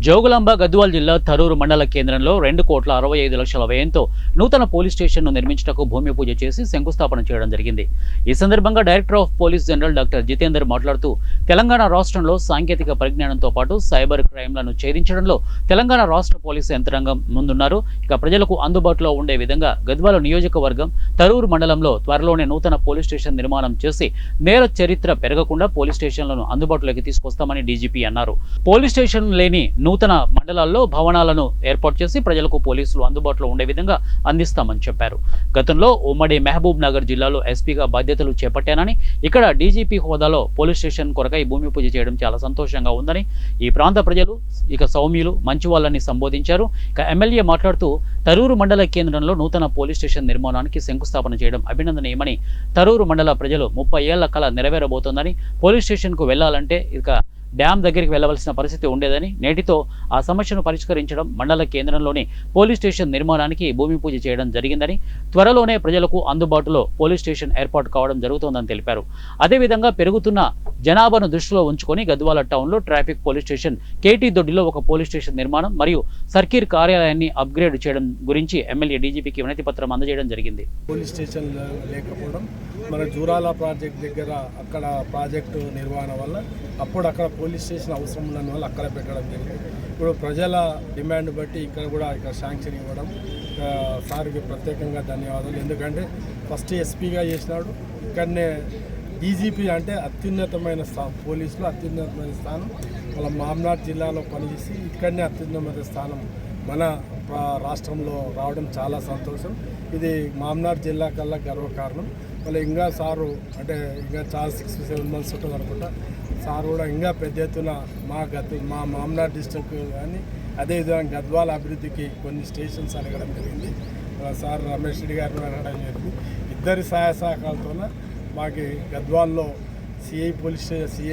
జోగులాంబ గద్వాల్ జిల్లా తరూరు మండల కేంద్రంలో 2,65,00,000 వ్యయంతో నూతన పోలీస్ స్టేషన్ను నిర్మించుటకు భూమి పూజ చేసి శంకుస్థాపన చేయడం జరిగింది. ఈ సందర్భంగా director of police general doctor Jitender మాట్లాడుతూ తెలంగాణ రాష్ట్రంలో సాంకేతిక పరిజ్ఞానంతో పాటు సైబర్ క్రైమ్లను ఛేదించడంలో తెలంగాణ రాష్ట్ర పోలీసు యంత్రాంగం ముందున్నారు. ఇక ప్రజలకు అందుబాటులో ఉండే విధంగా గద్వాల నియోజకవర్గం తరూరు మండలంలో త్వరలోనే నూతన పోలీస్ స్టేషన్ నిర్మాణం చేసి నేర చరిత్ర పెరగకుండా పోలీస్ స్టేషన్లను అందుబాటులోకి తీసుకొస్తామని డీజీపీ అన్నారు. పోలీస్ స్టేషన్ లేని నూతన మండలాల్లో భవనాలను ఏర్పాటు చేసి ప్రజలకు పోలీసులు అందుబాటులో ఉండే విధంగా అందిస్తామని చెప్పారు. గతంలో ఉమ్మడి మహబూబ్ నగర్ జిల్లాలో ఎస్పీగా బాధ్యతలు చేపట్టానని, ఇక్కడ డీజీపీ హోదాలో పోలీస్ స్టేషన్ కొరకై భూమి పూజ చేయడం చాలా సంతోషంగా ఉందని ఈ ప్రాంత ప్రజలు సౌమ్యులు మంచి వాళ్ళని సంబోధించారు. ఇక ఎమ్మెల్యే మాట్లాడుతూ తరూరు మండల కేంద్రంలో నూతన పోలీస్ స్టేషన్ నిర్మాణానికి శంకుస్థాపన చేయడం అభినందనీయమని, తరూరు మండల ప్రజలు 30 ఏళ్ల కల నెరవేరబోతోందని, పోలీస్ స్టేషన్కు వెళ్లాలంటే ఇక డ్యామ్ దగ్గరికి వెళ్లవలసిన పరిస్థితి ఉండేదని, నేటితో ఆ సమస్యను పరిష్కరించడం, మండల కేంద్రంలోని పోలీస్ స్టేషన్ నిర్మాణానికి భూమి పూజ చేయడం జరిగిందని, త్వరలోనే ప్రజలకు అందుబాటులో పోలీస్ స్టేషన్ ఏర్పాటు కావడం జరుగుతోందని తెలిపారు. అదేవిధంగా పెరుగుతున్న జనాభాను దృష్టిలో ఉంచుకొని గద్వాల టౌన్లో ట్రాఫిక్ పోలీస్ స్టేషన్, కేటీ దొడ్డిలో ఒక పోలీస్ స్టేషన్ నిర్మాణం మరియు సర్కిల్ కార్యాలయాన్ని అప్గ్రేడ్ చేయడం గురించి ఎమ్మెల్యే డీజీపీకి వినతి పత్రం అందజేయడం జరిగింది. పోలీస్ స్టేషన్ లేకపోవడం, మన జూరాల ప్రాజెక్ట్ దగ్గర అక్కడ ప్రాజెక్టు నిర్వహణ వల్ల అక్కడ పోలీస్ స్టేషన్ అవసరం ఉన్న వల్ల అక్కడ పెట్టడం జరిగింది. ఇప్పుడు ప్రజల డిమాండ్ బట్టి ఇక్కడ శాంక్షన్ ఇవ్వడం సార్కి ప్రత్యేకంగా ధన్యవాదాలు. ఎందుకంటే ఫస్ట్ ఎస్పీగా చేసినాడు, ఇక్కడనే డీజీపీ అంటే అత్యున్నతమైన పోలీసులో అత్యున్నతమైన స్థానం, వాళ్ళ మామ్నాడ్ జిల్లాలో పనిచేసి ఇక్కడనే అత్యున్నతమైన స్థానం మన రాష్ట్రంలో రావడం చాలా సంతోషం. ఇది మామ్నాడ్ జిల్లా కల్లా గర్వకారణం. మళ్ళీ ఇంకా సారు అంటే ఇంకా చాలా 6-7 months ఉంటుంది అనుకుంటా, సార్ కూడా ఇంకా పెద్ద ఎత్తున మా మామ్నాడ్ డిస్ట్రిక్ట్ కానీ అదేవిధంగా గద్వాల అభివృద్ధికి కొన్ని స్టేషన్స్ అడగడం జరిగింది. సార్ రమేష్ రెడ్డి గారిని అడగడం జరిగింది. ఇద్దరి సహాయ సహకారాలతో మాకు గద్వాల్లో సిఐ